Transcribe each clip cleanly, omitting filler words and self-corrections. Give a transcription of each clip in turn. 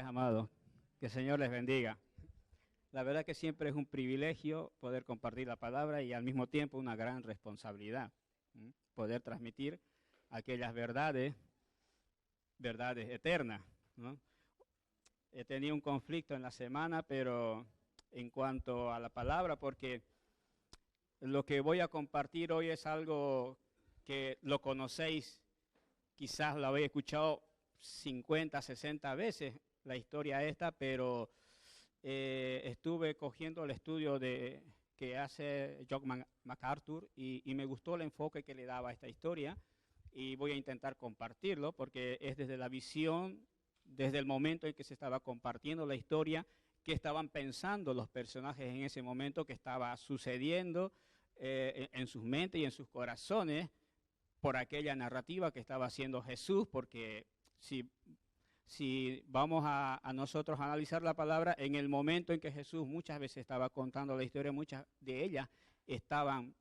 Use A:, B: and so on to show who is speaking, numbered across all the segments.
A: amados. Que el Señor les bendiga. La verdad que siempre es un privilegio poder compartir la palabra y al mismo tiempo una gran responsabilidad. Poder transmitir aquellas verdades eternas, ¿no? He tenido un conflicto en la semana, pero en cuanto a la palabra, porque lo que voy a compartir hoy es algo que lo conocéis, quizás lo habéis escuchado 50, 60 veces, la historia esta, pero estuve cogiendo el estudio que hace John MacArthur y me gustó el enfoque que le daba a esta historia y voy a intentar compartirlo porque es desde la visión, desde el momento en que se estaba compartiendo la historia, qué estaban pensando los personajes en ese momento, qué estaba sucediendo en sus mentes y en sus corazones por aquella narrativa que estaba haciendo Jesús, porque si vamos a nosotros a analizar la palabra, en el momento en que Jesús muchas veces estaba contando la historia, muchas de ellas estaban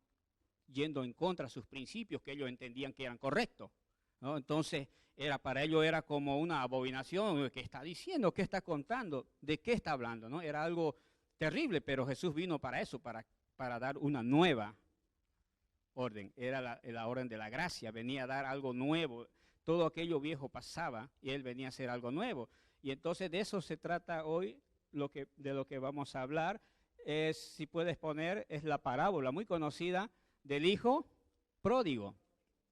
A: yendo en contra de sus principios que ellos entendían que eran correctos, ¿no? Entonces, para ellos era como una abominación. ¿Qué está diciendo? ¿Qué está contando? ¿De qué está hablando? ¿No? Era algo terrible, pero Jesús vino para eso, para dar una nueva orden. Era la orden de la gracia, venía a dar algo nuevo. Todo aquello viejo pasaba y Él venía a hacer algo nuevo. Y entonces de eso se trata hoy, de lo que vamos a hablar. Si puedes poner, es la parábola muy conocida del hijo pródigo,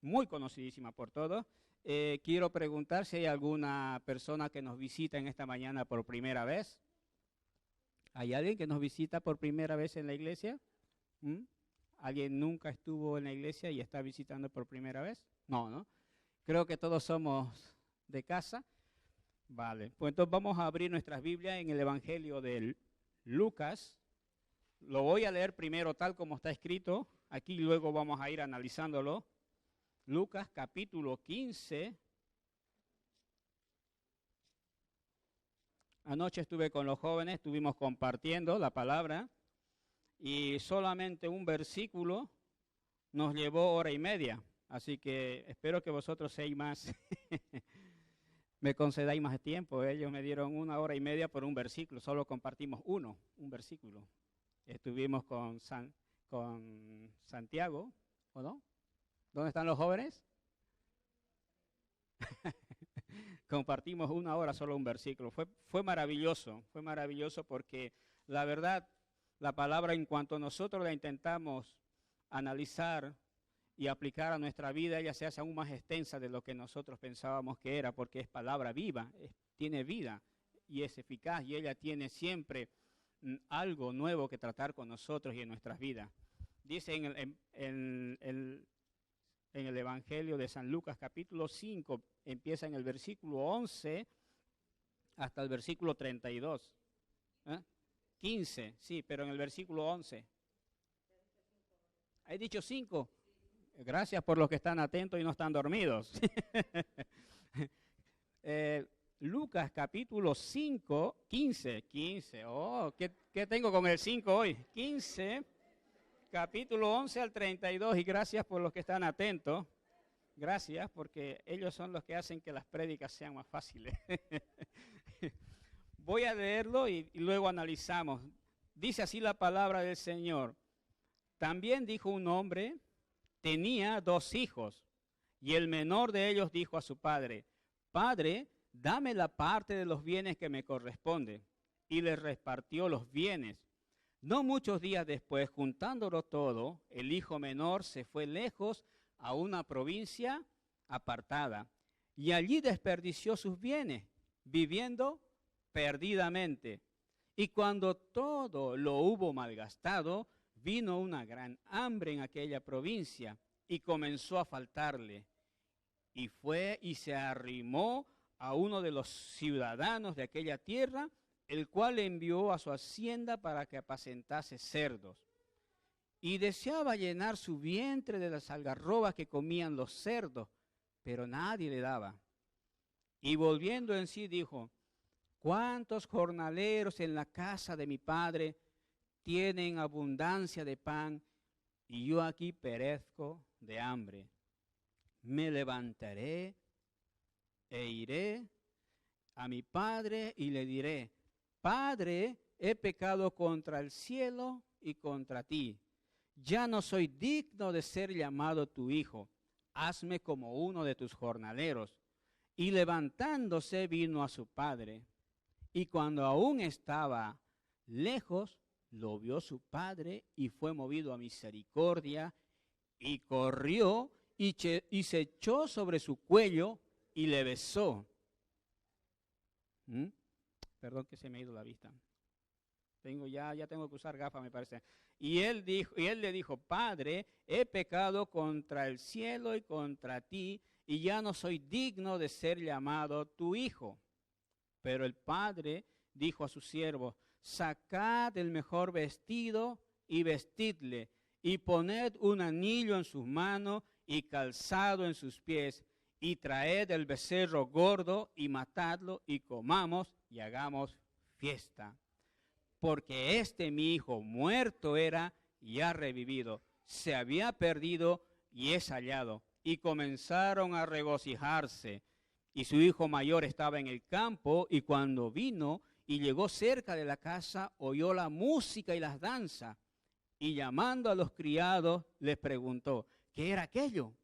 A: muy conocidísima por todos. Quiero preguntar si hay alguna persona que nos visita en esta mañana por primera vez. ¿Hay alguien que nos visita por primera vez en la iglesia? ¿Alguien nunca estuvo en la iglesia y está visitando por primera vez? No, ¿no? Creo que todos somos de casa. Vale, pues entonces vamos a abrir nuestras Biblias en el Evangelio de Lucas. Lo voy a leer primero tal como está escrito. Aquí luego vamos a ir analizándolo. Lucas capítulo 15. Anoche estuve con los jóvenes, estuvimos compartiendo la palabra y solamente un versículo nos llevó hora y media. Así que espero que vosotros seáis más, me concedáis más tiempo. Ellos me dieron 1 hora y media por un versículo, solo compartimos un versículo. Estuvimos con Santiago, ¿o no? ¿Dónde están los jóvenes? Compartimos 1 hora solo un versículo. Fue maravilloso porque la verdad, la palabra en cuanto nosotros la intentamos analizar y aplicar a nuestra vida, ella se hace aún más extensa de lo que nosotros pensábamos que era, porque es palabra viva, tiene vida y es eficaz, y ella tiene siempre algo nuevo que tratar con nosotros y en nuestras vidas. Dice en el Evangelio de San Lucas, capítulo 5, empieza en el versículo 11 hasta el versículo 32. 15, sí, pero en el versículo 11. ¿He dicho 5? Gracias por los que están atentos y no están dormidos. Lucas capítulo 5, 15. Oh, ¿qué tengo con el 5 hoy? 15, capítulo 11 al 32. Y gracias por los que están atentos. Gracias, porque ellos son los que hacen que las prédicas sean más fáciles. Voy a leerlo y luego analizamos. Dice así la palabra del Señor. También dijo un hombre, tenía 2 hijos, y el menor de ellos dijo a su padre, Padre, dame la parte de los bienes que me corresponde. Y le repartió los bienes. No muchos días después, juntándolo todo, el hijo menor se fue lejos a una provincia apartada, y allí desperdició sus bienes, viviendo perdidamente. Y cuando todo lo hubo malgastado, vino una gran hambre en aquella provincia y comenzó a faltarle. Y fue y se arrimó a uno de los ciudadanos de aquella tierra, el cual le envió a su hacienda para que apacentase cerdos. Y deseaba llenar su vientre de las algarrobas que comían los cerdos, pero nadie le daba. Y volviendo en sí dijo, ¿cuántos jornaleros en la casa de mi padre tienen abundancia de pan, y yo aquí perezco de hambre? Me levantaré e iré a mi padre y le diré, Padre, he pecado contra el cielo y contra ti. Ya no soy digno de ser llamado tu hijo. Hazme como uno de tus jornaleros. Y levantándose vino a su padre. Y cuando aún estaba lejos, lo vio su padre y fue movido a misericordia y corrió y se echó sobre su cuello y le besó. Perdón que se me ha ido la vista. Ya tengo que usar gafas, me parece. Y él le dijo, Padre, he pecado contra el cielo y contra ti, y ya no soy digno de ser llamado tu hijo. Pero el padre dijo a sus siervos, sacad el mejor vestido y vestidle, y poned un anillo en sus manos y calzado en sus pies, y traed el becerro gordo y matadlo, y comamos y hagamos fiesta. Porque mi hijo muerto era y ha revivido, se había perdido y es hallado. Y comenzaron a regocijarse. Y su hijo mayor estaba en el campo, y cuando vino y llegó cerca de la casa, oyó la música y las danzas. Y llamando a los criados, les preguntó, ¿qué era aquello?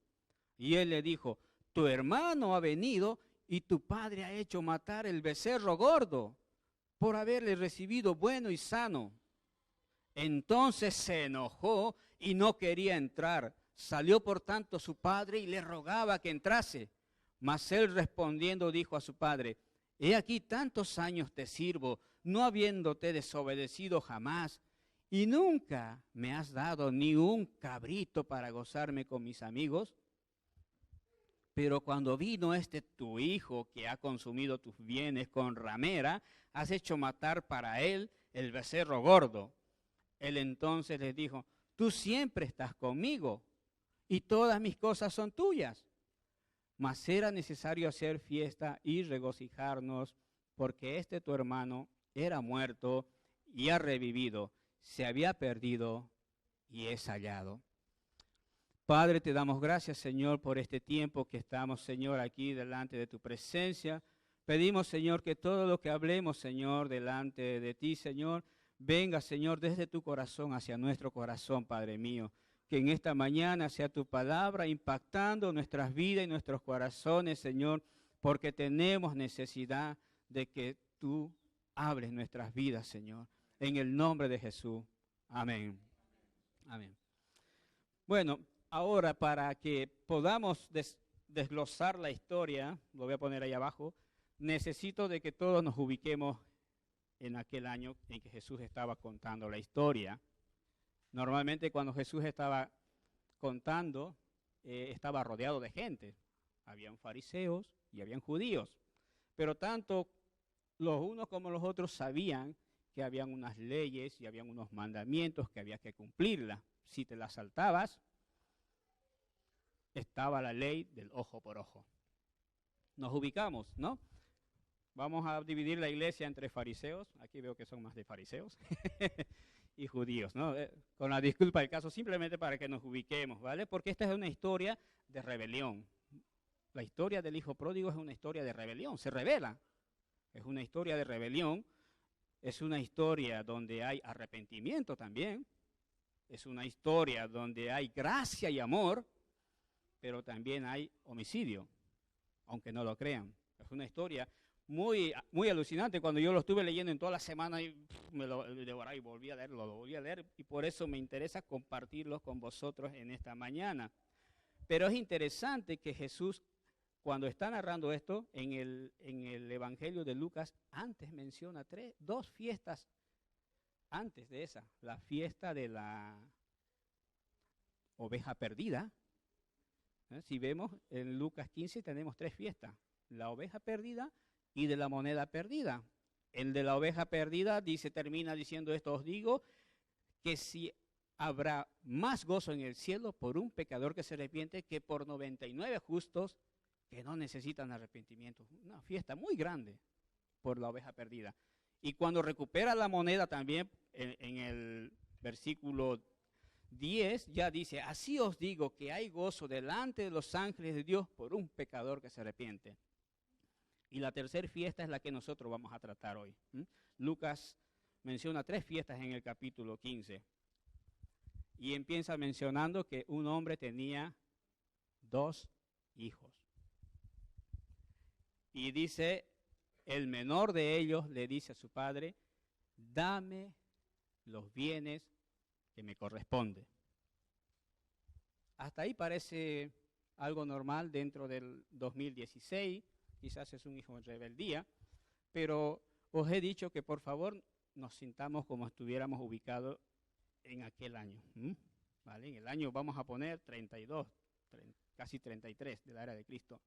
A: Y él le dijo, tu hermano ha venido y tu padre ha hecho matar el becerro gordo por haberle recibido bueno y sano. Entonces se enojó y no quería entrar. Salió por tanto su padre y le rogaba que entrase. Mas él respondiendo dijo a su padre, he aquí tantos años te sirvo, no habiéndote desobedecido jamás, y nunca me has dado ni un cabrito para gozarme con mis amigos. Pero cuando vino tu hijo que ha consumido tus bienes con ramera, has hecho matar para él el becerro gordo. Él entonces les dijo, tú siempre estás conmigo y todas mis cosas son tuyas. Mas era necesario hacer fiesta y regocijarnos, porque tu hermano era muerto y ha revivido, se había perdido y es hallado. Padre, te damos gracias, Señor, por este tiempo que estamos, Señor, aquí delante de tu presencia. Pedimos, Señor, que todo lo que hablemos, Señor, delante de ti, Señor, venga, Señor, desde tu corazón hacia nuestro corazón, Padre mío. Que en esta mañana sea tu palabra impactando nuestras vidas y nuestros corazones, Señor, porque tenemos necesidad de que tú hables nuestras vidas, Señor. En el nombre de Jesús. Amén. Amén. Bueno, ahora para que podamos desglosar la historia, lo voy a poner ahí abajo, necesito de que todos nos ubiquemos en aquel año en que Jesús estaba contando la historia. Normalmente cuando Jesús estaba contando, estaba rodeado de gente. Habían fariseos y habían judíos. Pero tanto los unos como los otros sabían que habían unas leyes y habían unos mandamientos que había que cumplirlas. Si te las saltabas, estaba la ley del ojo por ojo. Nos ubicamos, ¿no? Vamos a dividir la iglesia entre fariseos. Aquí veo que son más de fariseos. Y judíos, ¿no? Con la disculpa del caso, simplemente para que nos ubiquemos, ¿vale? Porque esta es una historia de rebelión. La historia del hijo pródigo es una historia de rebelión, se rebela. Es una historia de rebelión, es una historia donde hay arrepentimiento también, es una historia donde hay gracia y amor, pero también hay homicidio, aunque no lo crean. Es una historia muy, muy alucinante. Cuando yo lo estuve leyendo en toda la semana y me lo devoré y volví a leer, y por eso me interesa compartirlos con vosotros en esta mañana. Pero es interesante que Jesús, cuando está narrando esto en el Evangelio de Lucas, antes menciona dos fiestas antes de esa. La fiesta de la oveja perdida. Si vemos en Lucas 15 tenemos 3 fiestas. La oveja perdida y de la moneda perdida. El de la oveja perdida termina diciendo esto, os digo que si habrá más gozo en el cielo por un pecador que se arrepiente que por 99 justos que no necesitan arrepentimiento. Una fiesta muy grande por la oveja perdida. Y cuando recupera la moneda también, en el versículo 10 ya dice, así os digo que hay gozo delante de los ángeles de Dios por un pecador que se arrepiente. Y la tercera fiesta es la que nosotros vamos a tratar hoy. Lucas menciona 3 fiestas en el capítulo 15. Y empieza mencionando que un hombre tenía 2 hijos. Y dice, el menor de ellos le dice a su padre, dame los bienes que me corresponden. Hasta ahí parece algo normal dentro del 2016, quizás es un hijo en rebeldía, pero os he dicho que por favor nos sintamos como estuviéramos ubicados en aquel año. ¿Vale? En el año vamos a poner 32, casi 33 de la era de Cristo.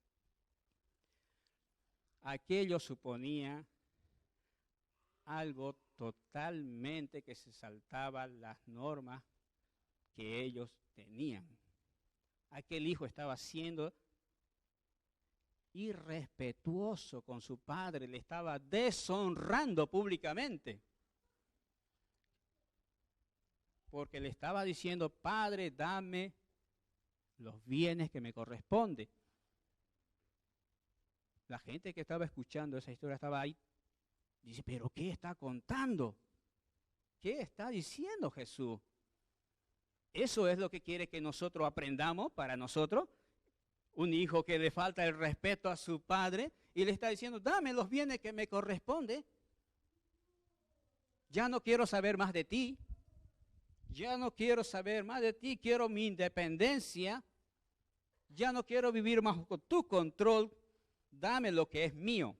A: Aquello suponía algo totalmente que se saltaba las normas que ellos tenían. Aquel hijo estaba siendo irrespetuoso con su padre, le estaba deshonrando públicamente. Porque le estaba diciendo, padre, dame los bienes que me corresponden. La gente que estaba escuchando esa historia estaba ahí, dice, pero ¿qué está contando? ¿Qué está diciendo Jesús? Eso es lo que quiere que nosotros aprendamos para nosotros. Un hijo que le falta el respeto a su padre y le está diciendo, dame los bienes que me corresponden. Ya no quiero saber más de ti. Ya no quiero saber más de ti, quiero mi independencia. Ya no quiero vivir más con tu control. Dame lo que es mío.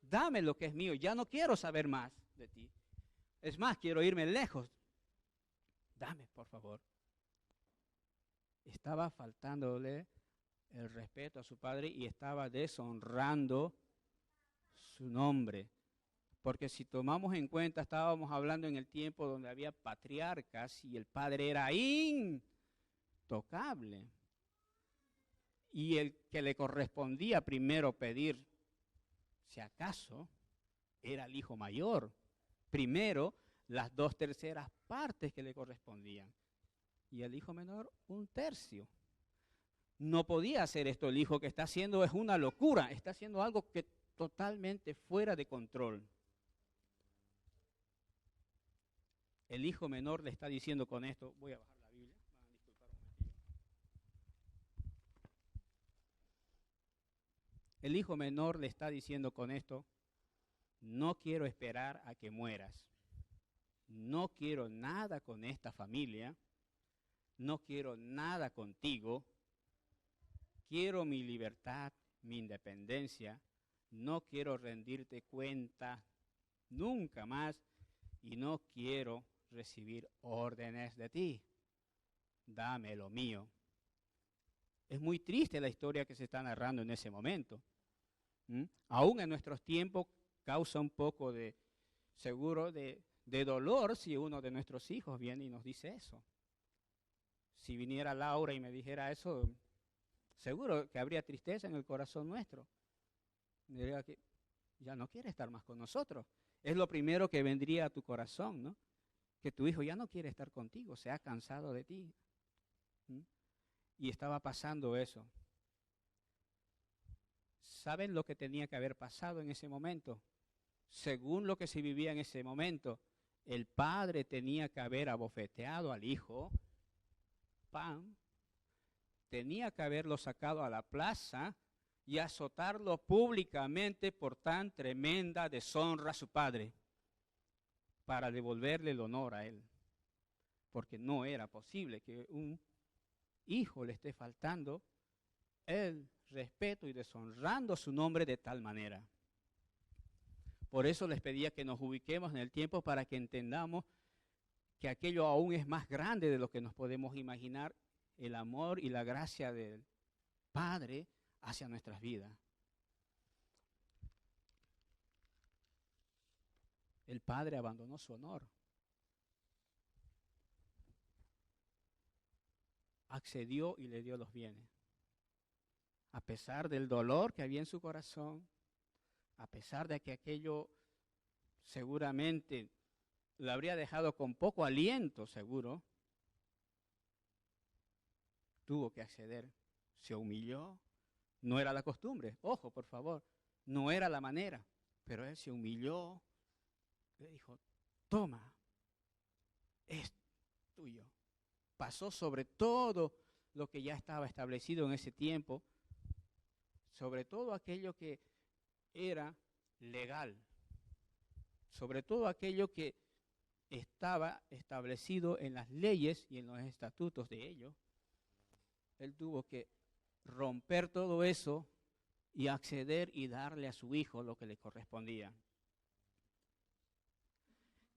A: Dame lo que es mío. Ya no quiero saber más de ti. Es más, quiero irme lejos. Dame, por favor. Estaba faltándole el respeto a su padre y estaba deshonrando su nombre. Porque si tomamos en cuenta, estábamos hablando en el tiempo donde había patriarcas y el padre era intocable. Y el que le correspondía primero pedir, si acaso, era el hijo mayor. Primero, las 2/3 partes que le correspondían. Y el hijo menor, 1/3. No podía hacer esto. El hijo que está haciendo es una locura. Está haciendo algo que totalmente fuera de control. El hijo menor le está diciendo con esto, voy a bajar la Biblia, van a disculpar un momentito. El hijo menor le está diciendo con esto, no quiero esperar a que mueras, no quiero nada con esta familia, no quiero nada contigo, quiero mi libertad, mi independencia, no quiero rendirte cuenta nunca más y no quiero recibir órdenes de ti. Dame lo mío. Es muy triste la historia que se está narrando en ese momento. Aún en nuestros tiempos causa un poco de, seguro, de dolor si uno de nuestros hijos viene y nos dice eso. Si viniera Laura y me dijera eso, seguro que habría tristeza en el corazón nuestro. Me diría que ya no quiere estar más con nosotros. Es lo primero que vendría a tu corazón, ¿no? Que tu hijo ya no quiere estar contigo, se ha cansado de ti. Y estaba pasando eso. ¿Saben lo que tenía que haber pasado en ese momento? Según lo que se vivía en ese momento, el padre tenía que haber abofeteado al hijo, tenía que haberlo sacado a la plaza y azotarlo públicamente por tan tremenda deshonra a su padre, para devolverle el honor a él, porque no era posible que un hijo le esté faltando el respeto y deshonrando su nombre de tal manera. Por eso les pedía que nos ubiquemos en el tiempo para que entendamos que aquello aún es más grande de lo que nos podemos imaginar, el amor y la gracia del Padre hacia nuestras vidas. El padre abandonó su honor. Accedió y le dio los bienes. A pesar del dolor que había en su corazón, a pesar de que aquello seguramente lo habría dejado con poco aliento, seguro, tuvo que acceder. Se humilló. No era la costumbre. Ojo, por favor. no era la manera, pero él se humilló, le dijo, toma, es tuyo. Pasó sobre todo lo que ya estaba establecido en ese tiempo, sobre todo aquello que era legal, sobre todo aquello que estaba establecido en las leyes y en los estatutos de ellos. Él tuvo que romper todo eso y acceder y darle a su hijo lo que le correspondía.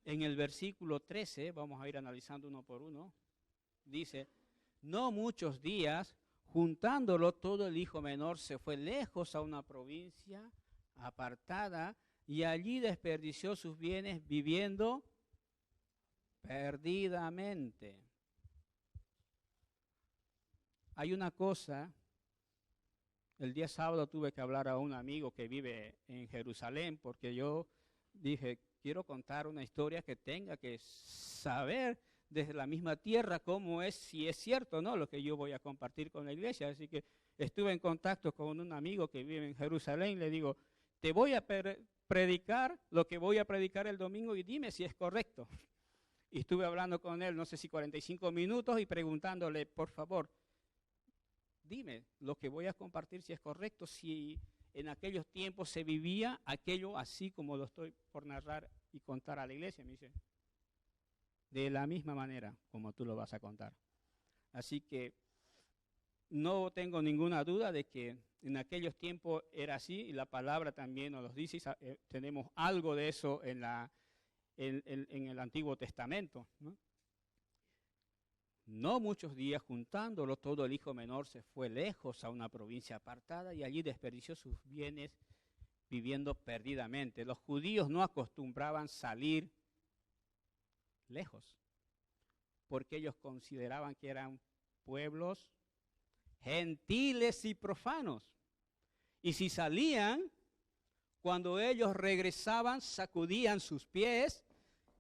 A: En el versículo 13, vamos a ir analizando uno por uno, dice, no muchos días, juntándolo todo, el hijo menor se fue lejos a una provincia apartada y allí desperdició sus bienes viviendo perdidamente. Hay una cosa, el día sábado tuve que hablar a un amigo que vive en Jerusalén porque yo dije, quiero contar una historia que tenga que saber desde la misma tierra cómo es, si es cierto o no lo que yo voy a compartir con la iglesia. Así que estuve en contacto con un amigo que vive en Jerusalén, le digo, te voy a predicar lo que voy a predicar el domingo y dime si es correcto. Y estuve hablando con él, no sé si 45 minutos y preguntándole, por favor, dime lo que voy a compartir si es correcto, si en aquellos tiempos se vivía aquello así como lo estoy por narrar y contar a la iglesia. Me dice, de la misma manera como tú lo vas a contar. Así que no tengo ninguna duda de que en aquellos tiempos era así y la palabra también nos lo dice. Tenemos algo de eso en el Antiguo Testamento, ¿no? No muchos días, juntándolo todo, el hijo menor se fue lejos a una provincia apartada y allí desperdició sus bienes viviendo perdidamente. Los judíos no acostumbraban salir lejos, porque ellos consideraban que eran pueblos gentiles y profanos. Y si salían, cuando ellos regresaban, sacudían sus pies,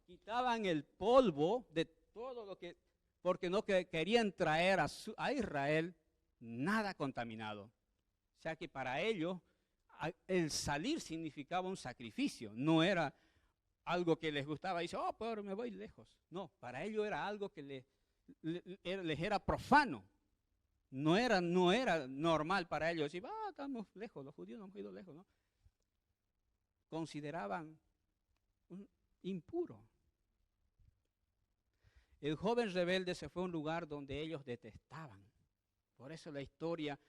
A: quitaban el polvo de todo lo que, porque no querían traer a Israel nada contaminado. O sea que para ellos el salir significaba un sacrificio, no era algo que les gustaba y dice, oh, pero me voy lejos. No, para ellos era algo que les era profano. No era normal para ellos decir, estamos lejos, los judíos nos hemos ido lejos, ¿no? Consideraban impuro. El joven rebelde se fue a un lugar donde ellos detestaban. Por eso la historia,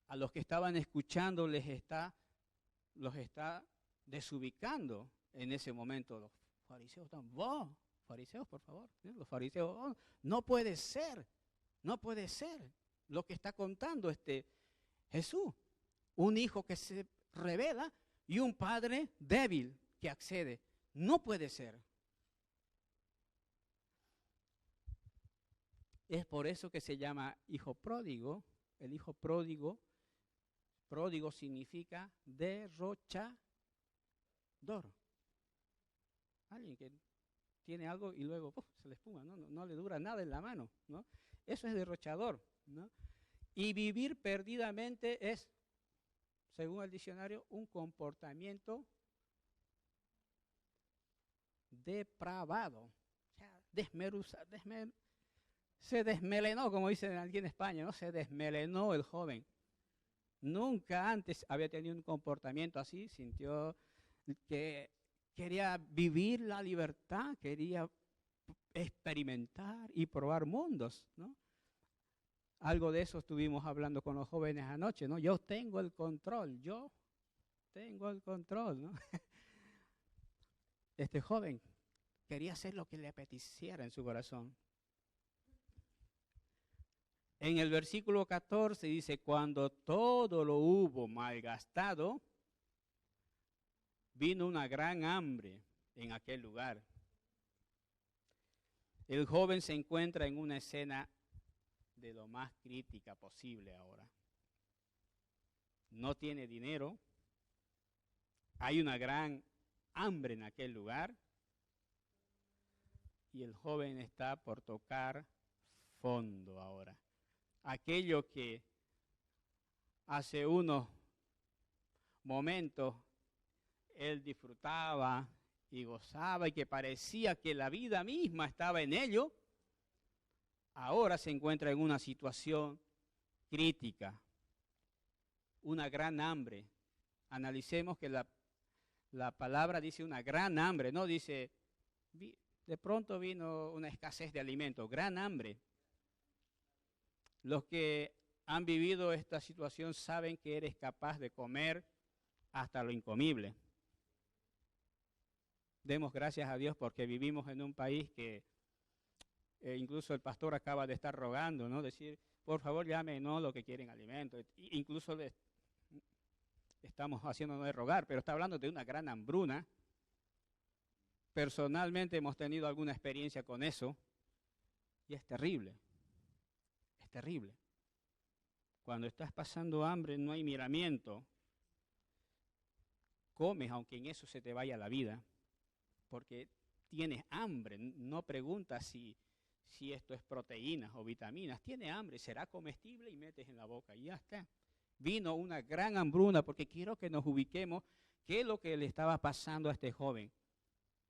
A: a los que estaban escuchando, los está desubicando en ese momento. Los fariseos están, fariseos, por favor, ¿sí? Los fariseos, no puede ser lo que está contando Jesús. Un hijo que se rebela y un padre débil que accede. No puede ser. Es por eso que se llama hijo pródigo. El hijo pródigo significa derrochador. Alguien que tiene algo y luego se le espuma, no le dura nada en la mano, ¿no? Eso es derrochador, ¿no? Y vivir perdidamente es, según el diccionario, un comportamiento depravado. O sea, se desmelenó, como dicen aquí en España, ¿no? Se desmelenó el joven. Nunca antes había tenido un comportamiento así, sintió que quería vivir la libertad, quería experimentar y probar mundos, ¿no? Algo de eso estuvimos hablando con los jóvenes anoche, ¿no? Yo tengo el control, ¿no? Este joven quería hacer lo que le apeteciera en su corazón. En el versículo 14 dice, cuando todo lo hubo malgastado, vino una gran hambre en aquel lugar. El joven se encuentra en una escena de lo más crítica posible ahora. No tiene dinero, hay una gran hambre en aquel lugar y el joven está por tocar fondo ahora. Aquello que hace unos momentos él disfrutaba y gozaba y que parecía que la vida misma estaba en ello, ahora se encuentra en una situación crítica, una gran hambre. Analicemos que la palabra dice una gran hambre, no dice, de pronto vino una escasez de alimentos, gran hambre. Los que han vivido esta situación saben que eres capaz de comer hasta lo incomible. Demos gracias a Dios porque vivimos en un país que incluso el pastor acaba de estar rogando, ¿no? Decir, por favor llamen, no lo que quieren alimentos. Incluso estamos haciéndonos de rogar, pero está hablando de una gran hambruna. Personalmente hemos tenido alguna experiencia con eso y es terrible. Es terrible. Cuando estás pasando hambre no hay miramiento. Comes aunque en eso se te vaya la vida, porque tienes hambre. No preguntas si esto es proteínas o vitaminas. Tiene hambre, será comestible y metes en la boca y ya está. Vino una gran hambruna porque quiero que nos ubiquemos qué es lo que le estaba pasando a este joven.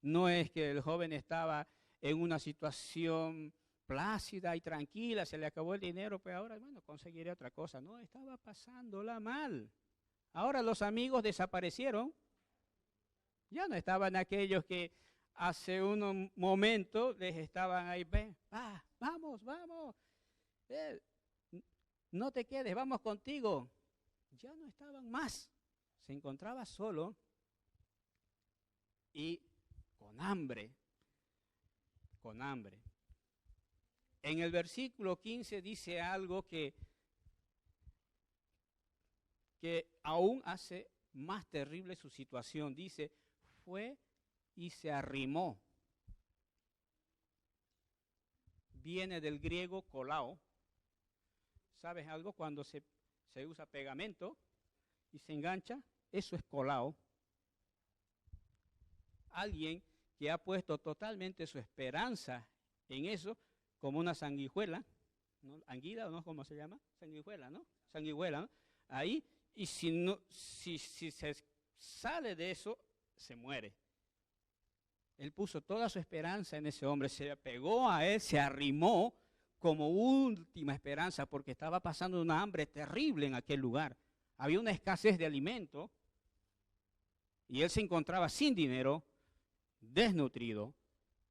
A: No es que el joven estaba en una situación plácida y tranquila, se le acabó el dinero, pues ahora, bueno, conseguiré otra cosa. No, estaba pasándola mal. Ahora los amigos desaparecieron. Ya no estaban aquellos que hace unos momentos les estaban ahí, vamos, no te quedes, vamos contigo. Ya no estaban más. Se encontraba solo y con hambre. En el versículo 15 dice algo que aún hace más terrible su situación. Dice, fue y se arrimó. Viene del griego kolao. ¿Sabes algo? Cuando se usa pegamento y se engancha, eso es kolao. Alguien que ha puesto totalmente su esperanza en eso, como una sanguijuela, ¿no? Anguila, ¿no? ¿Cómo se llama? Sanguijuela, ¿no? Sanguijuela, ¿no? Ahí, y si se sale de eso, se muere. Él puso toda su esperanza en ese hombre, se pegó a él, se arrimó como última esperanza, porque estaba pasando una hambre terrible en aquel lugar. Había una escasez de alimento, y él se encontraba sin dinero, desnutrido,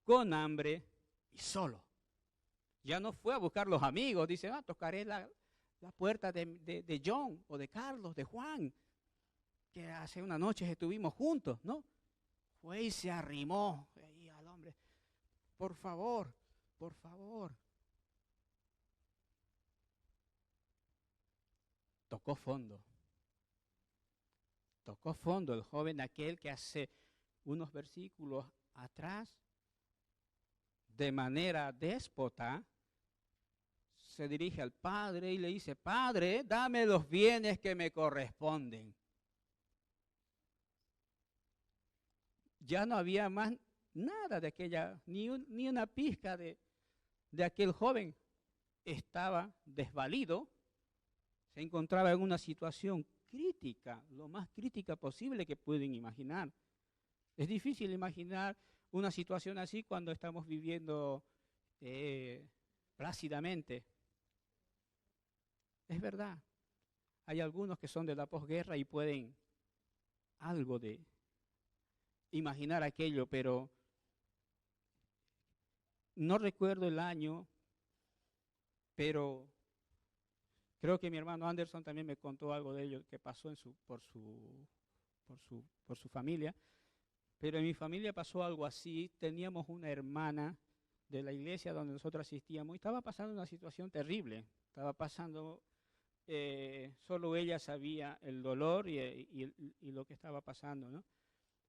A: con hambre y solo. Ya no fue a buscar los amigos, dice, tocaré la puerta de John o de Carlos, de Juan, que hace una noche estuvimos juntos, ¿no? Fue y se arrimó ahí al hombre. Por favor. Tocó fondo el joven aquel que hace unos versículos atrás, de manera déspota, se dirige al padre y le dice, Padre, dame los bienes que me corresponden. Ya no había más nada de aquella, ni una pizca de aquel joven. Estaba desvalido, se encontraba en una situación crítica, lo más crítica posible que pueden imaginar. Es difícil imaginar una situación así cuando estamos viviendo plácidamente. Es verdad, hay algunos que son de la posguerra y pueden algo de imaginar aquello, pero no recuerdo el año, pero creo que mi hermano Anderson también me contó algo de ello que pasó por su familia. Pero en mi familia pasó algo así. Teníamos una hermana de la iglesia donde nosotros asistíamos y estaba pasando una situación terrible. Estaba pasando, solo ella sabía el dolor y lo que estaba pasando, ¿no?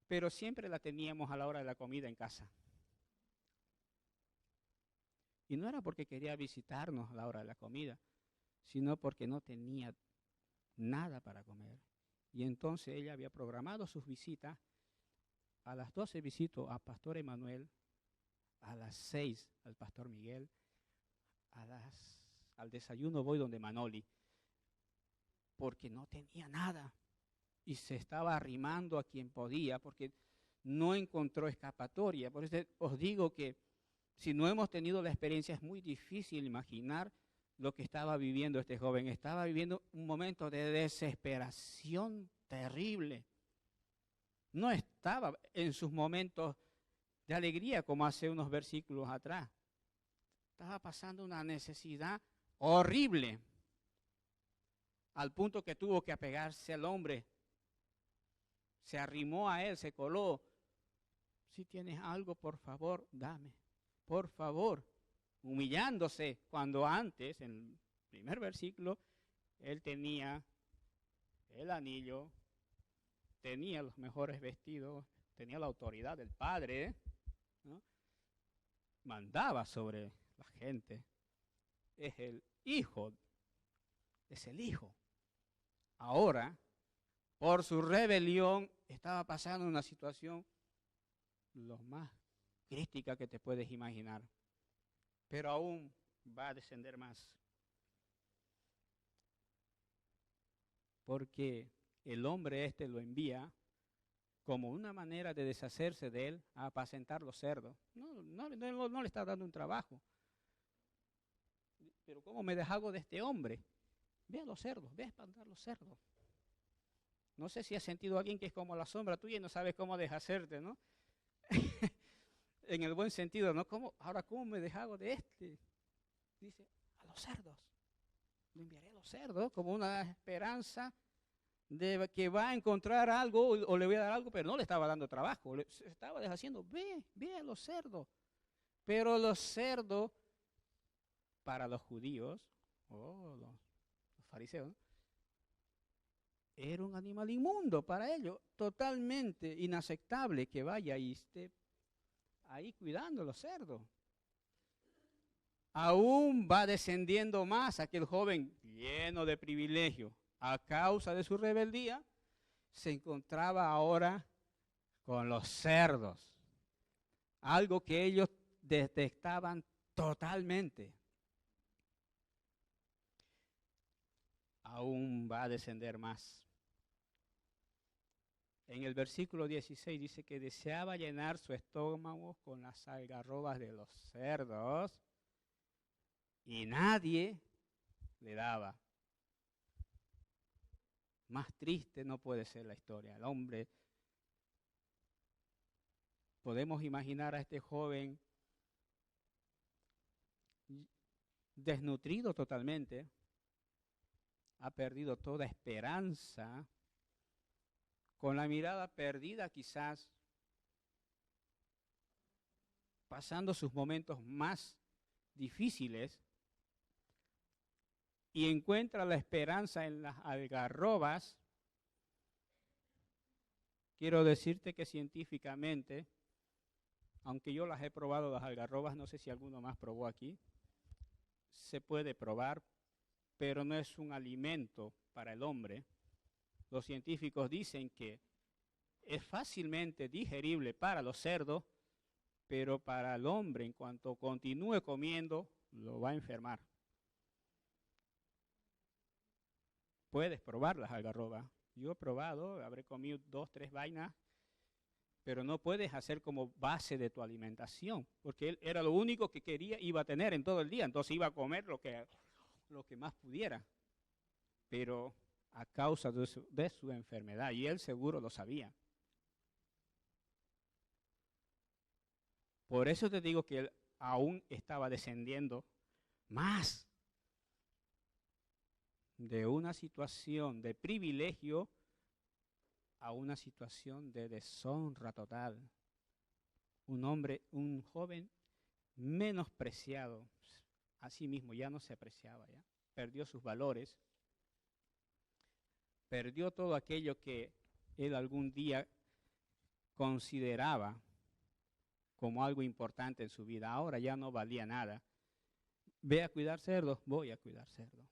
A: Pero siempre la teníamos a la hora de la comida en casa. Y no era porque quería visitarnos a la hora de la comida, sino porque no tenía nada para comer. Y entonces ella había programado sus visitas. A las 12 visito a Pastor Emanuel, a las 6 al Pastor Miguel, al desayuno voy donde Manoli, porque no tenía nada. y se estaba arrimando a quien podía porque no encontró escapatoria. Por eso os digo que si no hemos tenido la experiencia es muy difícil imaginar lo que estaba viviendo este joven. Estaba viviendo un momento de desesperación terrible. No estaba en sus momentos de alegría como hace unos versículos atrás. Estaba pasando una necesidad horrible, al punto que tuvo que apegarse al hombre. Se arrimó a él, se coló. Si tienes algo, por favor, dame. Por favor. Humillándose, cuando antes, en el primer versículo, él tenía el anillo, tenía los mejores vestidos, tenía la autoridad del Padre, ¿no? Mandaba sobre la gente. Es el hijo. Ahora, por su rebelión, estaba pasando una situación lo más crítica que te puedes imaginar. Pero aún va a descender más. Porque el hombre lo envía como una manera de deshacerse de él a apacentar los cerdos. No le está dando un trabajo. Pero ¿cómo me deshago de este hombre? Ve a los cerdos, ve a espantar los cerdos. No sé si has sentido a alguien que es como la sombra tuya y no sabes cómo deshacerte, ¿no? En el buen sentido, ¿no? Ahora, ¿cómo me deshago de este? Dice, a los cerdos. Lo enviaré a los cerdos como una esperanza de que va a encontrar algo o le voy a dar algo, pero no le estaba dando trabajo. Se estaba deshaciendo, ve a los cerdos. Pero los cerdos, para los judíos, los fariseos, ¿no? Era un animal inmundo para ellos, totalmente inaceptable que vaya y esté ahí cuidando los cerdos. Aún va descendiendo más aquel joven lleno de privilegio. A causa de su rebeldía, se encontraba ahora con los cerdos. Algo que ellos detestaban totalmente. Aún va a descender más. En el versículo 16 dice que deseaba llenar su estómago con las algarrobas de los cerdos y nadie le daba. Más triste no puede ser la historia. El hombre, podemos imaginar a este joven desnutrido totalmente, ha perdido toda esperanza, con la mirada perdida quizás, pasando sus momentos más difíciles, y encuentra la esperanza en las algarrobas. Quiero decirte que científicamente, aunque yo las he probado las algarrobas, no sé si alguno más probó aquí, se puede probar, pero no es un alimento para el hombre. Los científicos dicen que es fácilmente digerible para los cerdos, pero para el hombre, en cuanto continúe comiendo, lo va a enfermar. Puedes probar las algarrobas. Yo he probado, habré comido 2, 3 vainas, pero no puedes hacer como base de tu alimentación, porque él era lo único que iba a tener en todo el día, entonces iba a comer lo que más pudiera, pero a causa de su enfermedad, y él seguro lo sabía. Por eso te digo que él aún estaba descendiendo más de una situación de privilegio a una situación de deshonra total. Un joven menospreciado, a sí mismo ya no se apreciaba, ya perdió sus valores, perdió todo aquello que él algún día consideraba como algo importante en su vida. Ahora ya no valía nada. Ve a cuidar cerdos, voy a cuidar cerdos.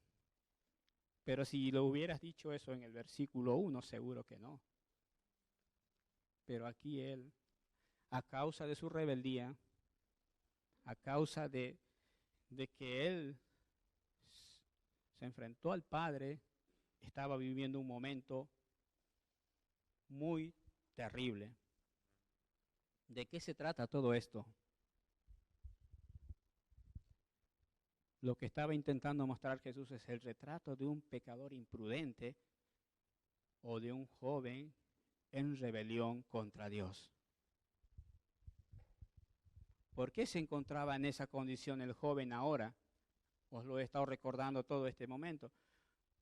A: Pero si lo hubieras dicho eso en el versículo 1, seguro que no. Pero aquí él, a causa de su rebeldía, a causa de que él se enfrentó al Padre, estaba viviendo un momento muy terrible. ¿De qué se trata todo esto? Lo que estaba intentando mostrar Jesús es el retrato de un pecador imprudente o de un joven en rebelión contra Dios. ¿Por qué se encontraba en esa condición el joven ahora? Os lo he estado recordando todo este momento.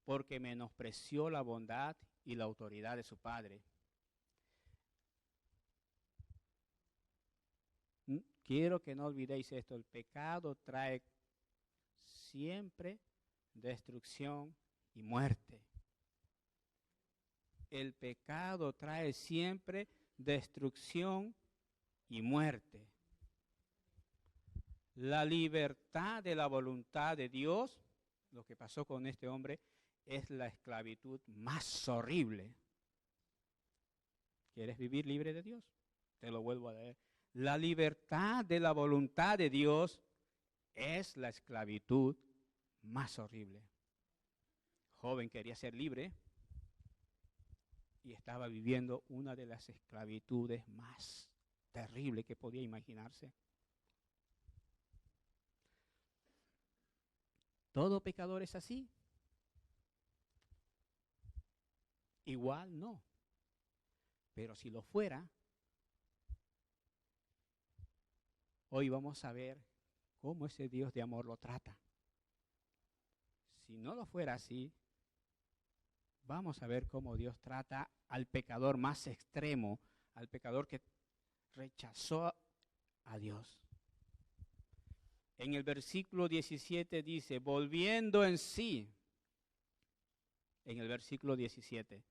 A: Porque menospreció la bondad y la autoridad de su padre. Quiero que no olvidéis esto, el pecado trae siempre destrucción y muerte. El pecado trae siempre destrucción y muerte. La libertad de la voluntad de Dios, lo que pasó con este hombre, es la esclavitud más horrible. ¿Quieres vivir libre de Dios? Te lo vuelvo a leer. La libertad de la voluntad de Dios es la esclavitud más horrible. Joven quería ser libre y estaba viviendo una de las esclavitudes más terribles que podía imaginarse. ¿Todo pecador es así? Igual no. Pero si lo fuera, hoy vamos a ver cómo ese Dios de amor lo trata. Si no lo fuera así, vamos a ver cómo Dios trata al pecador más extremo, al pecador que rechazó a Dios. En el versículo 17 dice, volviendo en sí, en el versículo 17,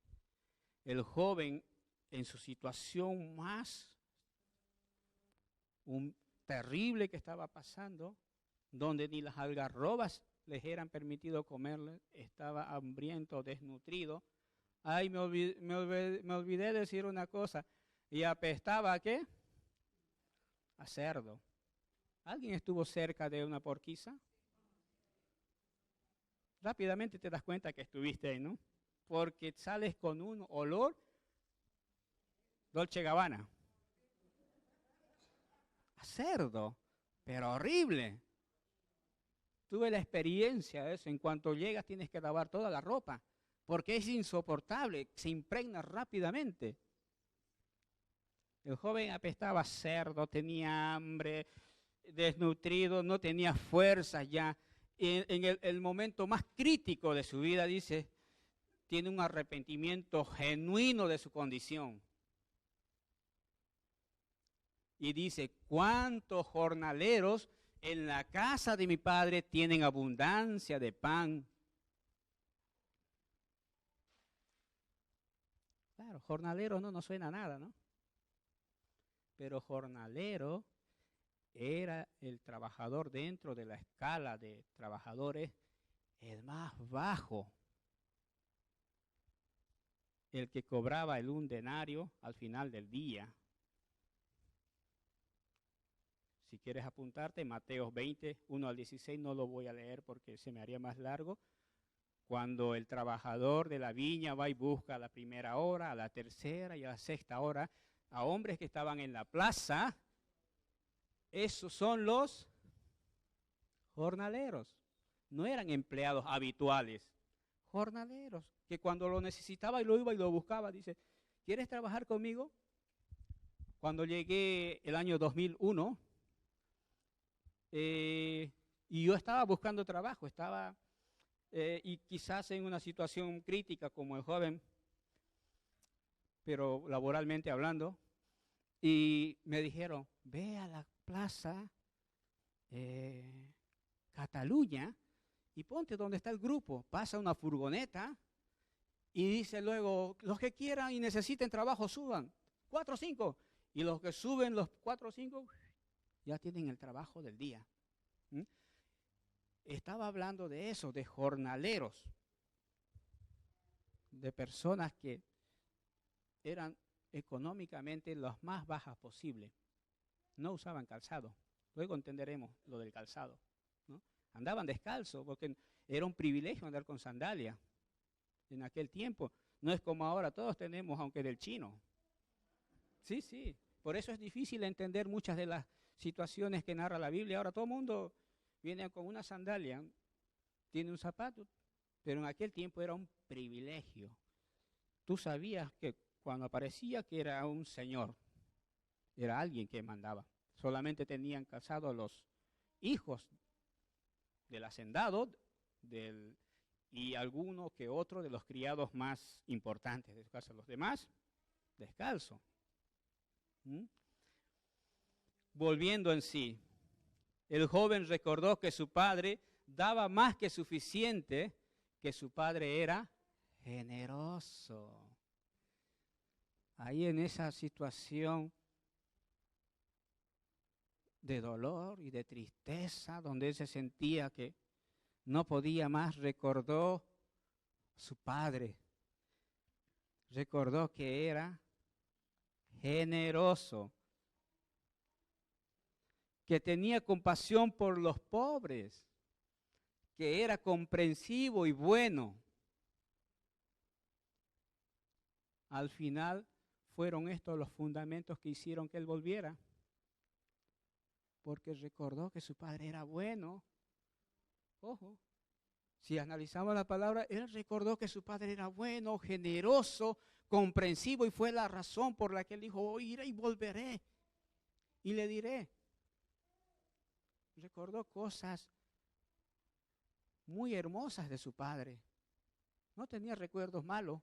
A: el joven en su situación más terrible que estaba pasando, donde ni las algarrobas les eran permitido comerle, estaba hambriento, desnutrido. Ay, me olvidé decir una cosa, y apestaba ¿a qué? A cerdo. ¿Alguien estuvo cerca de una porquiza? Rápidamente te das cuenta que estuviste ahí, ¿no? Porque sales con un olor Dolce Gabbana. A cerdo, pero horrible. Tuve la experiencia de eso. En cuanto llegas tienes que lavar toda la ropa, porque es insoportable, se impregna rápidamente. El joven apestaba a cerdo, tenía hambre, desnutrido, no tenía fuerzas ya. En el momento más crítico de su vida, dice, tiene un arrepentimiento genuino de su condición. Y dice, ¿cuántos jornaleros en la casa de mi padre tienen abundancia de pan? Claro, jornalero no suena a nada, ¿no? Pero jornalero era el trabajador dentro de la escala de trabajadores, el más bajo, el que cobraba un denario al final del día. Si quieres apuntarte, Mateo 20, 1 al 16, no lo voy a leer porque se me haría más largo. Cuando el trabajador de la viña va y busca a la primera hora, a la tercera y a la sexta hora, a hombres que estaban en la plaza, esos son los jornaleros. No eran empleados habituales, jornaleros, que cuando lo necesitaba y lo iba y lo buscaba, dice, ¿quieres trabajar conmigo? Cuando llegué el año 2001, y yo estaba buscando trabajo, y quizás en una situación crítica como el joven, pero laboralmente hablando, y me dijeron, ve a la plaza Cataluña y ponte donde está el grupo. Pasa una furgoneta y dice luego, los que quieran y necesiten trabajo suban, 4 o 5, y los que suben los 4 o 5 ya tienen el trabajo del día. Estaba hablando de eso, de jornaleros, de personas que eran económicamente las más bajas posible. No usaban calzado. Luego entenderemos lo del calzado, ¿no? Andaban descalzos porque era un privilegio andar con sandalia en aquel tiempo. No es como ahora, todos tenemos, aunque del chino. Sí, sí. Por eso es difícil entender muchas de las situaciones que narra la Biblia. Ahora todo el mundo viene con una sandalia, tiene un zapato, pero en aquel tiempo era un privilegio. Tú sabías que cuando aparecía que era un señor, era alguien que mandaba. Solamente tenían casados los hijos del hacendado y alguno que otro de los criados más importantes de su casa. Los demás, descalzo. Volviendo en sí, el joven recordó que su padre daba más que suficiente, que su padre era generoso. Ahí en esa situación de dolor y de tristeza, donde él se sentía que no podía más, recordó su padre. Recordó que era generoso, que tenía compasión por los pobres, que era comprensivo y bueno. Al final fueron estos los fundamentos que hicieron que él volviera, porque recordó que su padre era bueno. Ojo, si analizamos la palabra, él recordó que su padre era bueno, generoso, comprensivo, y fue la razón por la que él dijo, oh, iré y volveré y le diré. Recordó cosas muy hermosas de su padre. No tenía recuerdos malos.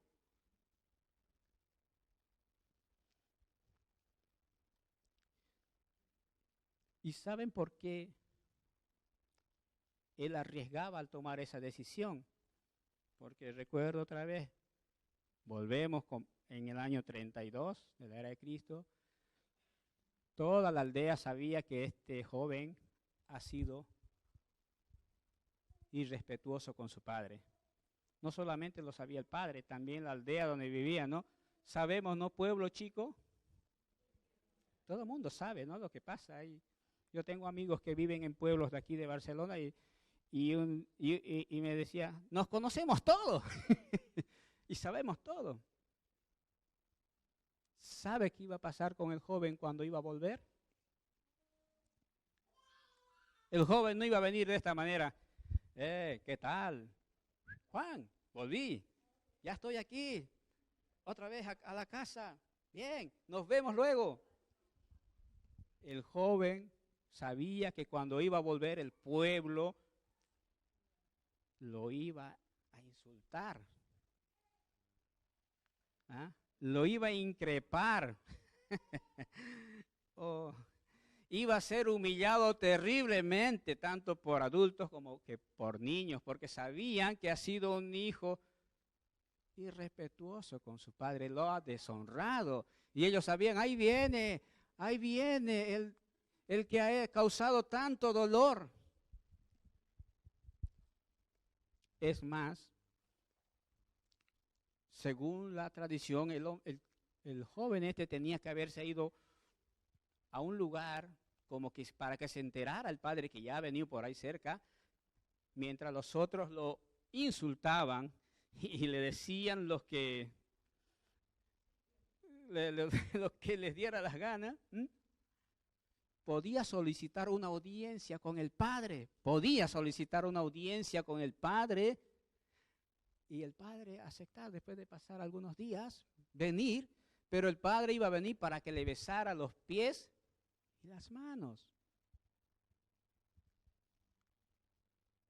A: ¿Y saben por qué él arriesgaba al tomar esa decisión? Porque recuerdo otra vez, volvemos en el año 32 de la era de Cristo. Toda la aldea sabía que este joven ha sido irrespetuoso con su padre. No solamente lo sabía el padre, también la aldea donde vivía, ¿no? Sabemos, ¿no? Pueblo chico. Todo el mundo sabe, ¿no? Lo que pasa ahí. Yo tengo amigos que viven en pueblos de aquí de Barcelona y me decía, nos conocemos todos y sabemos todo. ¿Sabe qué iba a pasar con el joven cuando iba a volver? El joven no iba a venir de esta manera. ¿Qué tal? Juan, volví. Ya estoy aquí. Otra vez a la casa. Bien, nos vemos luego. El joven sabía que cuando iba a volver el pueblo lo iba a insultar. ¿Ah? Lo iba a increpar. Iba a ser humillado terriblemente, tanto por adultos como que por niños, porque sabían que ha sido un hijo irrespetuoso con su padre, lo ha deshonrado. Y ellos sabían, ahí viene el que ha causado tanto dolor. Es más, según la tradición, el joven este tenía que haberse ido a un lugar como que para que se enterara el padre que ya ha venido por ahí cerca, mientras los otros lo insultaban y le decían los que les diera las ganas. Podía solicitar una audiencia con el padre, y el padre aceptar después de pasar algunos días, venir, pero el padre iba a venir para que le besara los pies y las manos.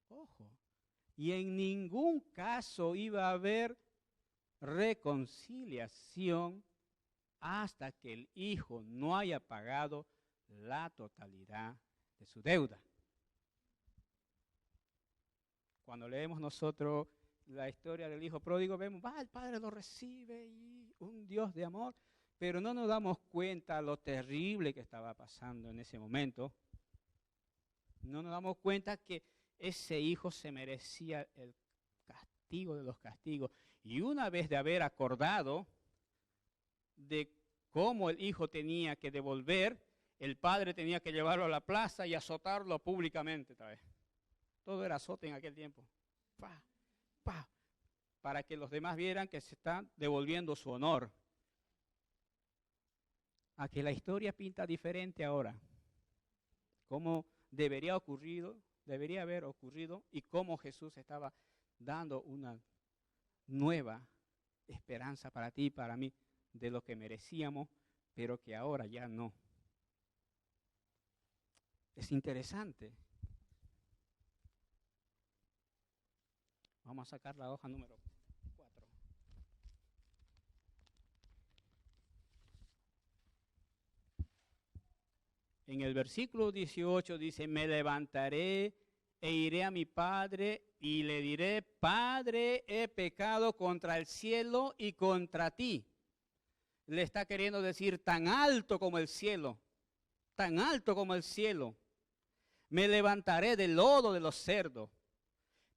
A: Ojo, y en ningún caso iba a haber reconciliación hasta que el hijo no haya pagado la totalidad de su deuda. Cuando leemos nosotros la historia del hijo pródigo, vemos, el padre lo recibe y un Dios de amor, pero no nos damos cuenta lo terrible que estaba pasando en ese momento. No nos damos cuenta que ese hijo se merecía el castigo de los castigos. Y una vez de haber acordado de cómo el hijo tenía que devolver, el padre tenía que llevarlo a la plaza y azotarlo públicamente otra vez. Todo era azote en aquel tiempo. ¡Pah! ¡Pah! para que los demás vieran que se está devolviendo su honor. A que la historia pinta diferente ahora. Cómo debería haber ocurrido y cómo Jesús estaba dando una nueva esperanza para ti y para mí de lo que merecíamos, pero que ahora ya no. Es interesante. Vamos a sacar la hoja número 4. En el versículo 18 dice, me levantaré e iré a mi padre y le diré, Padre, he pecado contra el cielo y contra ti. Le está queriendo decir tan alto como el cielo, tan alto como el cielo. Me levantaré del lodo de los cerdos.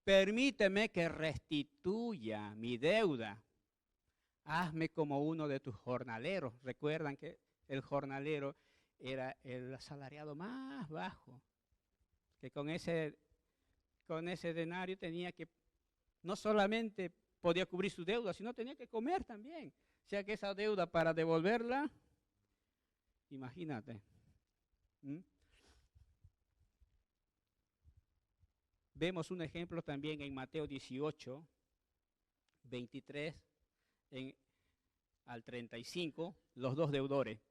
A: Permíteme que restituya mi deuda. Hazme como uno de tus jornaleros. Recuerdan que el jornalero era el asalariado más bajo, que con ese denario tenía que, no solamente podía cubrir su deuda, sino tenía que comer también. O sea que esa deuda para devolverla, imagínate. Vemos un ejemplo también en Mateo 18, 23 al 35, los dos deudores.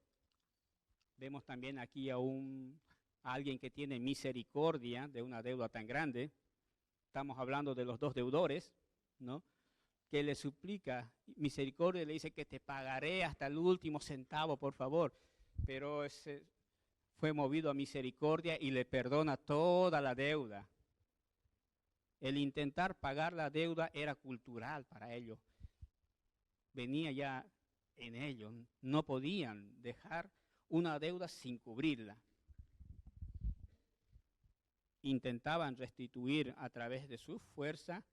A: Vemos también aquí a alguien que tiene misericordia de una deuda tan grande. Estamos hablando de los dos deudores, ¿no? Que le suplica misericordia y le dice que te pagaré hasta el último centavo, por favor. Pero ese fue movido a misericordia y le perdona toda la deuda. El intentar pagar la deuda era cultural para ellos. Venía ya en ellos. No podían dejar una deuda sin cubrirla. Intentaban restituir a través de su fuerza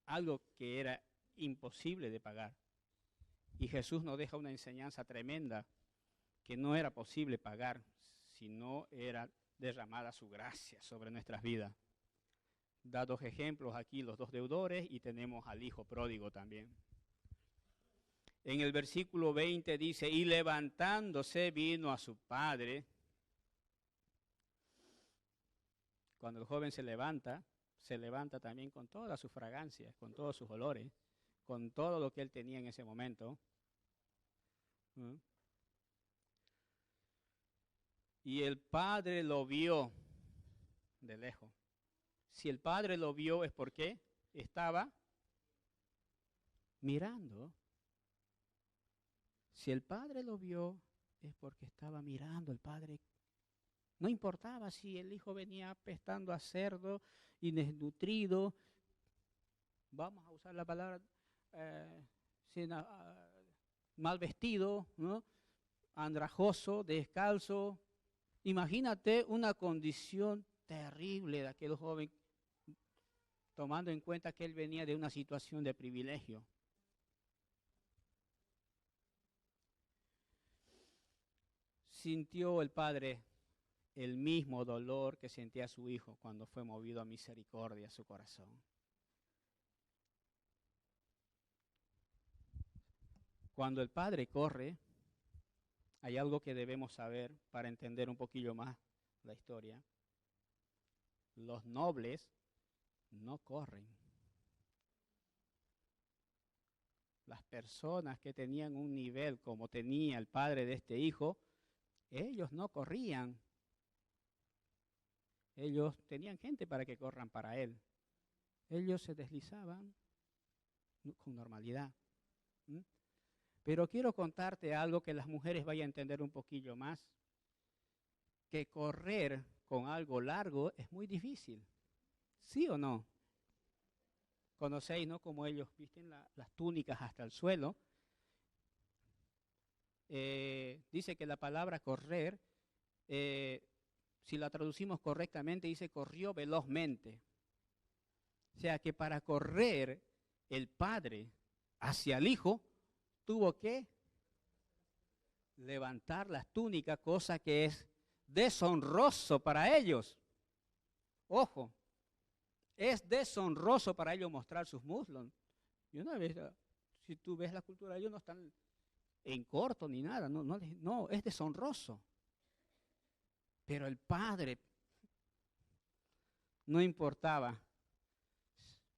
A: algo que era imposible de pagar. Y Jesús nos deja una enseñanza tremenda, que no era posible pagar, sino era derramada su gracia sobre nuestras vidas. Da dos ejemplos aquí, los dos deudores, y tenemos al hijo pródigo también. En el versículo 20 dice, y levantándose vino a su padre. Cuando el joven se levanta también con todas sus fragancias, con todos sus olores, con todo lo que él tenía en ese momento. Y el padre lo vio de lejos. Si el padre lo vio es porque estaba mirando. Si el padre lo vio es porque estaba mirando. El padre no importaba si el hijo venía apestando a cerdo y desnutrido. Vamos a usar la palabra mal vestido, ¿no? Andrajoso, descalzo. Imagínate una condición terrible de aquel joven, tomando en cuenta que él venía de una situación de privilegio. Sintió el padre el mismo dolor que sentía su hijo cuando fue movido a misericordia a su corazón. Cuando el padre corre, hay algo que debemos saber para entender un poquillo más la historia. Los nobles no corren. Las personas que tenían un nivel como tenía el padre de este hijo, ellos no corrían. Ellos tenían gente para que corran para él. Ellos se deslizaban con normalidad. Pero quiero contarte algo que las mujeres vayan a entender un poquillo más. Que correr con algo largo es muy difícil. ¿Sí o no? Conocéis, ¿no? Como ellos visten las túnicas hasta el suelo. Dice que la palabra correr, si la traducimos correctamente, dice corrió velozmente. O sea que para correr el padre hacia el hijo, tuvo que levantar las túnicas, cosa que es deshonroso para ellos. Ojo, Es deshonroso para ellos mostrar sus muslos. Y una vez, si tú ves la cultura, ellos no están en corto ni nada, no, es deshonroso. Pero el padre no importaba.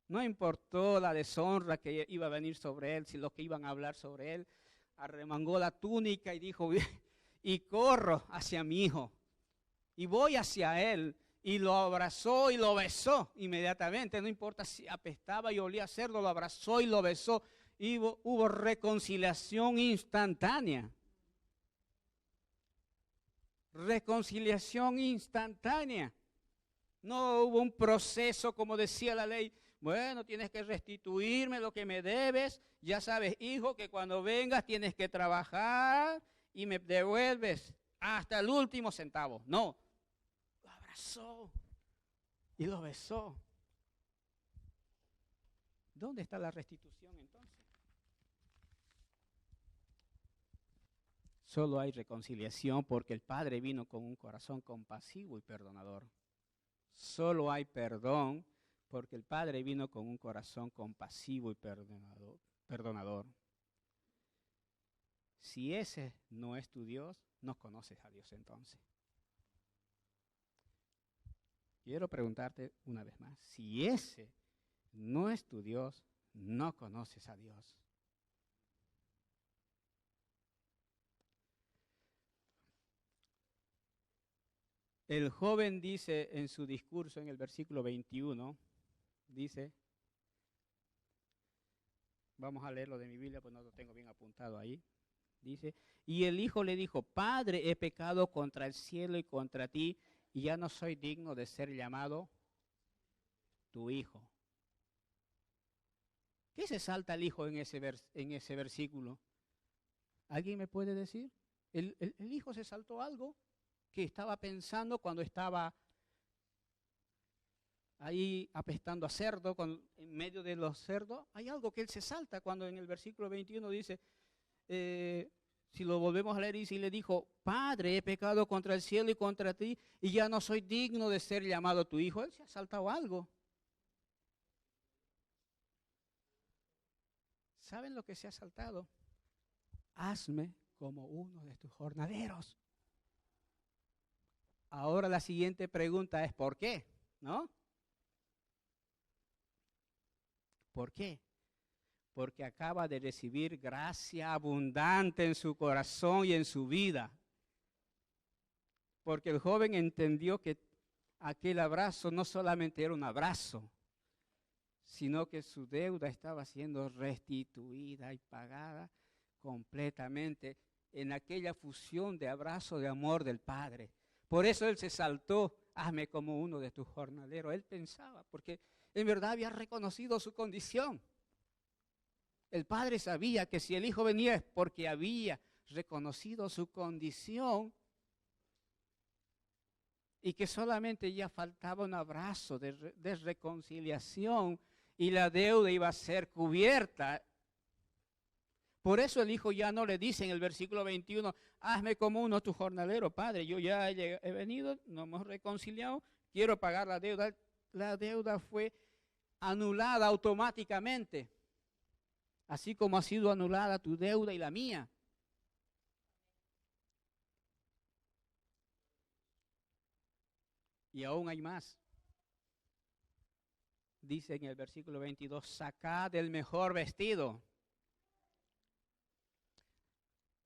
A: No importó la deshonra que iba a venir sobre él, si lo que iban a hablar sobre él. Arremangó la túnica y dijo, y corro hacia mi hijo. Y voy hacia él. Y lo abrazó y lo besó inmediatamente. No importa si apestaba y olía a cerdo, lo abrazó y lo besó. Y hubo reconciliación instantánea. Reconciliación instantánea. No hubo un proceso, como decía la ley. Bueno, tienes que restituirme lo que me debes. Ya sabes, hijo, que cuando vengas tienes que trabajar y me devuelves hasta el último centavo. No, lo abrazó y lo besó. ¿Dónde está la restitución entonces? Solo hay reconciliación porque el Padre vino con un corazón compasivo y perdonador. Solo hay perdón porque el Padre vino con un corazón compasivo y perdonador. Si ese no es tu Dios, no conoces a Dios entonces. Quiero preguntarte una vez más, si ese no es tu Dios, no conoces a Dios. El joven dice en su discurso en el versículo 21, dice, vamos a leerlo de mi Biblia, pues no lo tengo bien apuntado ahí. Dice, y el hijo le dijo, Padre, he pecado contra el cielo y contra ti, y ya no soy digno de ser llamado tu hijo. ¿Qué se salta el hijo en ese versículo? ¿Alguien me puede decir? El hijo se saltó algo que estaba pensando cuando estaba ahí apestando a cerdo, en medio de los cerdos. Hay algo que él se salta cuando en el versículo 21 dice, si lo volvemos a leer, y le dijo, Padre, he pecado contra el cielo y contra ti, y ya no soy digno de ser llamado tu hijo. Él se ha saltado algo. ¿Saben lo que se ha saltado? Hazme como uno de tus jornaleros. Ahora la siguiente pregunta es, ¿por qué? ¿No? ¿Por qué? Porque acaba de recibir gracia abundante en su corazón y en su vida. Porque el joven entendió que aquel abrazo no solamente era un abrazo, sino que su deuda estaba siendo restituida y pagada completamente en aquella fusión de abrazo de amor del Padre. Por eso él se saltó, hazme como uno de tus jornaleros. Él pensaba, porque en verdad había reconocido su condición. El Padre sabía que si el Hijo venía es porque había reconocido su condición y que solamente ya faltaba un abrazo de reconciliación y la deuda iba a ser cubierta. Por eso el hijo ya no le dice en el versículo 21, hazme como uno tu jornalero, Padre, yo ya he venido, nos hemos reconciliado, quiero pagar la deuda. La deuda fue anulada automáticamente, así como ha sido anulada tu deuda y la mía. Y aún hay más. Dice en el versículo 22, sacad el mejor vestido.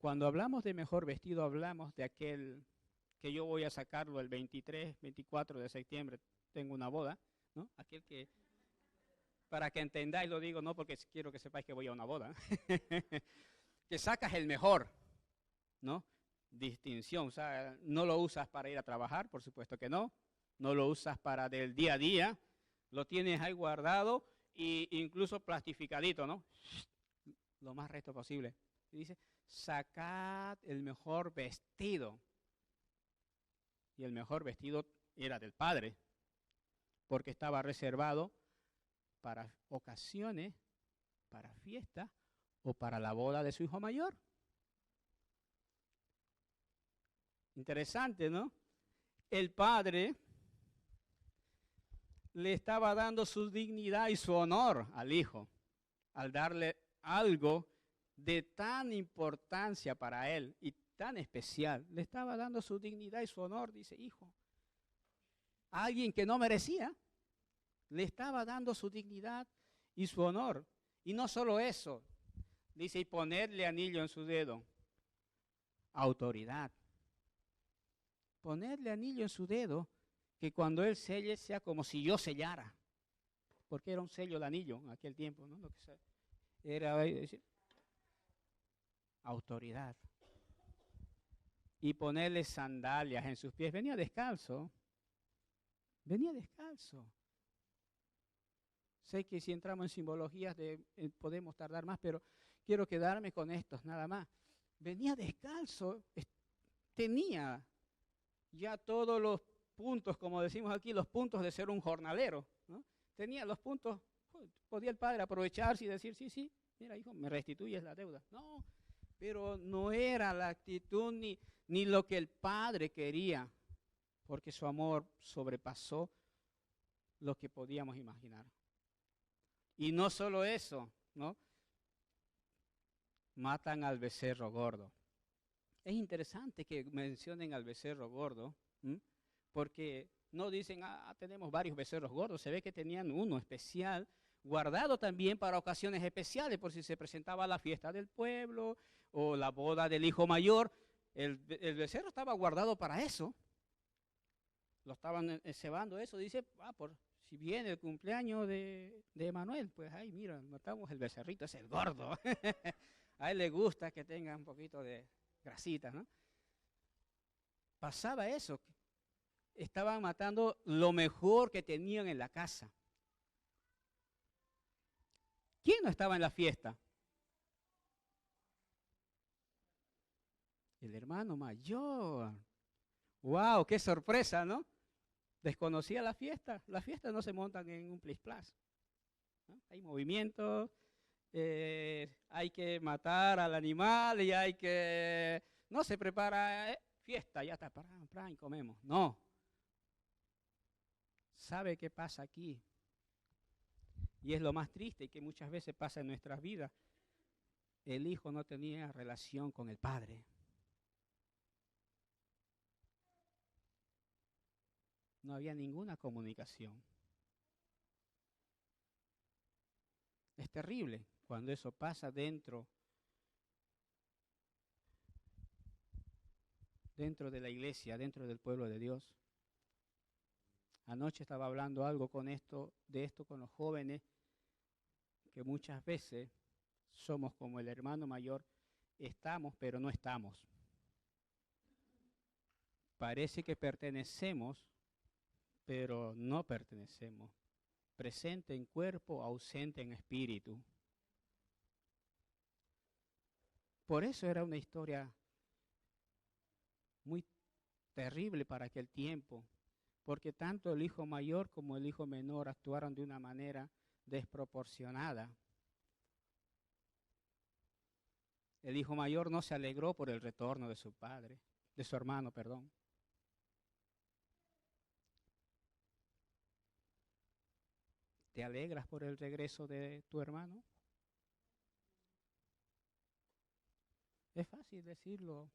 A: Cuando hablamos de mejor vestido, hablamos de aquel que yo voy a sacarlo el 23, 24 de septiembre, tengo una boda, ¿no? Aquel que, para que entendáis lo digo, no porque quiero que sepáis que voy a una boda, que sacas el mejor, ¿no? Distinción, o sea, no lo usas para ir a trabajar, por supuesto que no lo usas para del día a día, lo tienes ahí guardado e incluso plastificadito, ¿no? Lo más recto posible. Y dice, sacad el mejor vestido. Y el mejor vestido era del Padre, porque estaba reservado para ocasiones, para fiestas o para la boda de su hijo mayor. Interesante, ¿no? El Padre le estaba dando su dignidad y su honor al hijo, al darle algo de tan importancia para él y tan especial. Le estaba dando su dignidad y su honor, dice, hijo. A alguien que no merecía, le estaba dando su dignidad y su honor. Y no solo eso, dice, y ponerle anillo en su dedo. Autoridad. Ponerle anillo en su dedo, que cuando él selle sea como si yo sellara. Porque era un sello de anillo en aquel tiempo, ¿no? Lo que sea. Era autoridad. Y ponerle sandalias en sus pies. Venía descalzo. Venía descalzo. Sé que si entramos en simbologías podemos tardar más, pero quiero quedarme con estos nada más. Venía descalzo, tenía ya todos los puntos, como decimos aquí, los puntos de ser un jornalero, ¿no? Tenía los puntos, podía el padre aprovecharse y decir, sí, mira hijo, me restituyes la deuda. No, pero no era la actitud ni lo que el padre quería, porque su amor sobrepasó lo que podíamos imaginar. Y no solo eso, ¿no? Matan al becerro gordo. Es interesante que mencionen al becerro gordo, porque no dicen, tenemos varios becerros gordos, se ve que tenían uno especial, guardado también para ocasiones especiales, por si se presentaba la fiesta del pueblo o la boda del hijo mayor. El becerro estaba guardado para eso. Lo estaban cebando eso, dice, por si viene el cumpleaños de Emanuel, pues ahí mira, matamos el becerrito, es el gordo. A él le gusta que tenga un poquito de grasita, ¿no? Pasaba eso, estaban matando lo mejor que tenían en la casa. ¿Quién no estaba en la fiesta? El hermano mayor. ¡Wow! ¡Qué sorpresa!, ¿no? Desconocía la fiesta. Las fiestas no se montan en un plis-plas, ¿no? Hay movimientos, hay que matar al animal y hay que... No se prepara fiesta, ya está, y comemos. No. ¿Sabe qué pasa aquí? Y es lo más triste que muchas veces pasa en nuestras vidas. El hijo no tenía relación con el padre. No había ninguna comunicación. Es terrible cuando eso pasa dentro de la iglesia, dentro del pueblo de Dios. Anoche estaba hablando algo de esto con los jóvenes, que muchas veces somos como el hermano mayor, estamos pero no estamos. Parece que pertenecemos, pero no pertenecemos. Presente en cuerpo, ausente en espíritu. Por eso era una historia muy terrible para aquel tiempo, porque tanto el hijo mayor como el hijo menor actuaron de una manera desproporcionada. El hijo mayor no se alegró por el retorno de su padre, de su hermano, perdón. ¿Te alegras por el regreso de tu hermano? Es fácil decirlo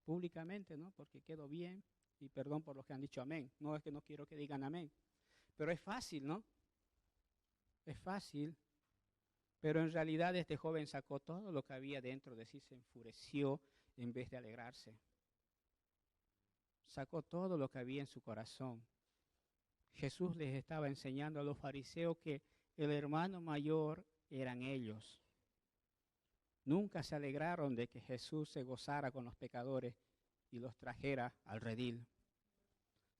A: públicamente, ¿no? Porque quedó bien y perdón por los que han dicho amén. No es que no quiero que digan amén, pero es fácil, ¿no? Es fácil, pero en realidad este joven sacó todo lo que había dentro de sí, se enfureció en vez de alegrarse. Sacó todo lo que había en su corazón. Jesús les estaba enseñando a los fariseos que el hermano mayor eran ellos. Nunca se alegraron de que Jesús se gozara con los pecadores y los trajera al redil.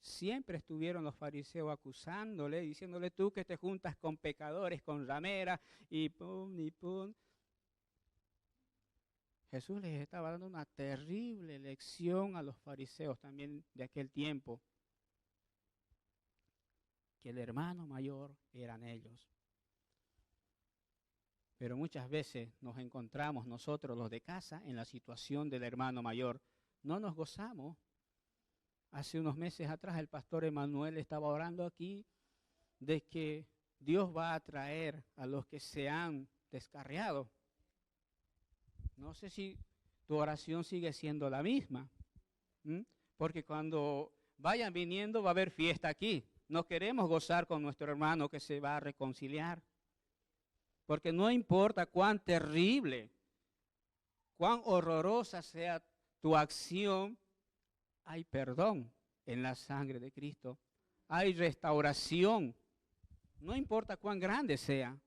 A: Siempre estuvieron los fariseos acusándole, diciéndole, tú que te juntas con pecadores, con rameras, y pum, y pum. Jesús les estaba dando una terrible lección a los fariseos también de aquel tiempo, que el hermano mayor eran ellos. Pero muchas veces nos encontramos nosotros, los de casa, en la situación del hermano mayor. No nos gozamos. Hace unos meses atrás el pastor Emanuel estaba orando aquí de que Dios va a traer a los que se han descarriado. No sé si tu oración sigue siendo la misma, porque cuando vayan viniendo va a haber fiesta aquí. No queremos gozar con nuestro hermano que se va a reconciliar, porque no importa cuán terrible, cuán horrorosa sea tu acción, hay perdón en la sangre de Cristo, hay restauración. No importa cuán grande sea,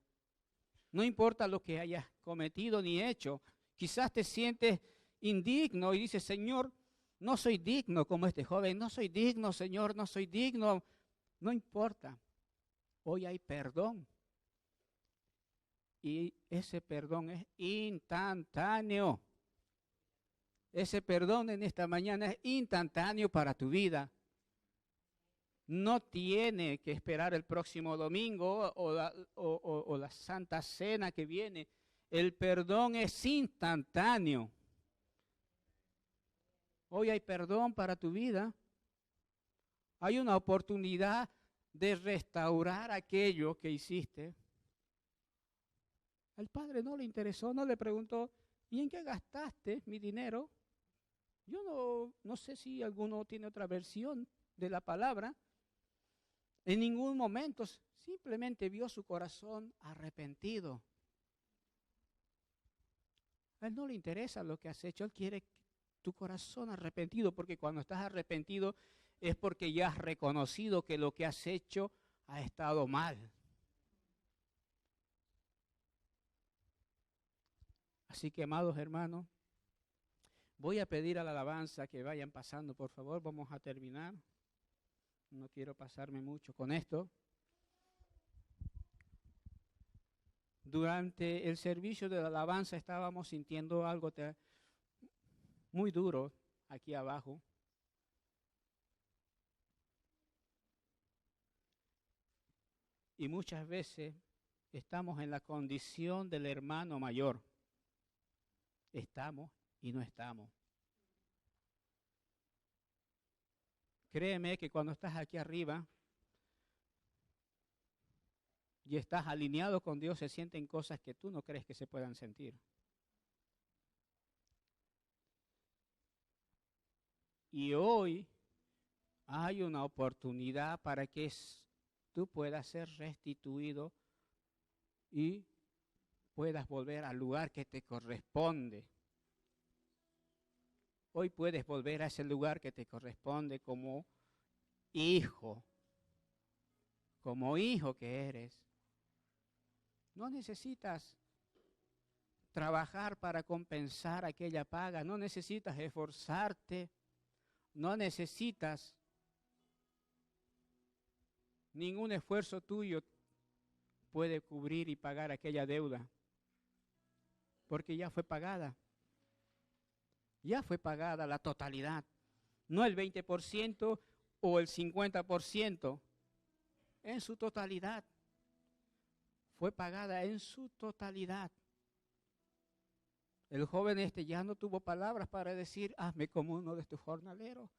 A: no importa lo que hayas cometido ni hecho. Quizás te sientes indigno y dices, Señor, no soy digno como este joven, no soy digno, Señor, no soy digno. No importa, hoy hay perdón. Y ese perdón es instantáneo. Ese perdón en esta mañana es instantáneo para tu vida. No tiene que esperar el próximo domingo o la Santa Cena que viene. El perdón es instantáneo. Hoy hay perdón para tu vida. Hay una oportunidad de restaurar aquello que hiciste. Al Padre no le interesó, no le preguntó, ¿y en qué gastaste mi dinero? Yo no sé si alguno tiene otra versión de la palabra. En ningún momento simplemente vio su corazón arrepentido. A Él no le interesa lo que has hecho, Él quiere tu corazón arrepentido, porque cuando estás arrepentido es porque ya has reconocido que lo que has hecho ha estado mal. Así que, amados hermanos, voy a pedir a la alabanza que vayan pasando, por favor, vamos a terminar. No quiero pasarme mucho con esto. Durante el servicio de la alabanza estábamos sintiendo algo muy duro aquí abajo. Y muchas veces estamos en la condición del hermano mayor. Estamos y no estamos. Créeme que cuando estás aquí arriba y estás alineado con Dios, se sienten cosas que tú no crees que se puedan sentir. Y hoy hay una oportunidad para que tú puedas ser restituido y puedas volver al lugar que te corresponde. Hoy puedes volver a ese lugar que te corresponde como hijo que eres. No necesitas trabajar para compensar aquella paga, no necesitas esforzarte, no necesitas ningún esfuerzo tuyo puede cubrir y pagar aquella deuda, porque ya fue pagada. Ya fue pagada la totalidad, no el 20% o el 50%, en su totalidad. Fue pagada en su totalidad. El joven ya no tuvo palabras para decir, hazme como uno de tus jornaleros.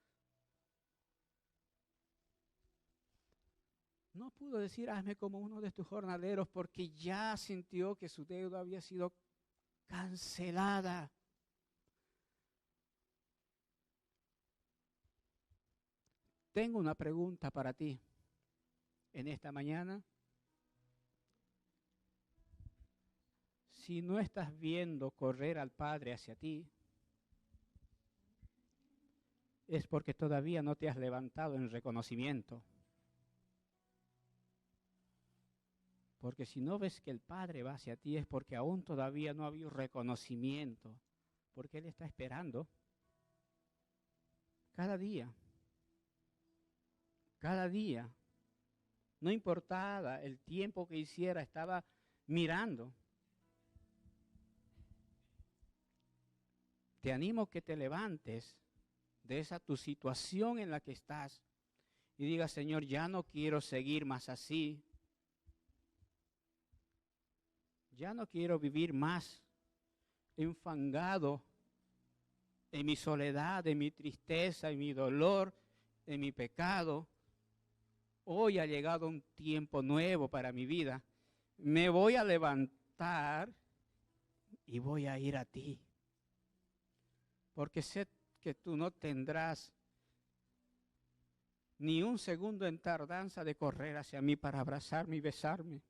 A: No pudo decir, hazme como uno de tus jornaleros, porque ya sintió que su deuda había sido cancelada. Tengo una pregunta para ti en esta mañana. Si no estás viendo correr al Padre hacia ti, es porque todavía no te has levantado en reconocimiento. Porque si no ves que el Padre va hacia ti, es porque aún todavía no ha habido reconocimiento, porque Él está esperando cada día. Cada día, no importaba el tiempo que hiciera, estaba mirando. Te animo que te levantes de esa tu situación en la que estás y digas, Señor, ya no quiero seguir más así. Ya no quiero vivir más enfangado en mi soledad, en mi tristeza, en mi dolor, en mi pecado. hoy ha llegado un tiempo nuevo para mi vida. Me voy a levantar y voy a ir a ti. Porque sé que tú no tendrás ni un segundo en tardanza de correr hacia mí para abrazarme y besarme.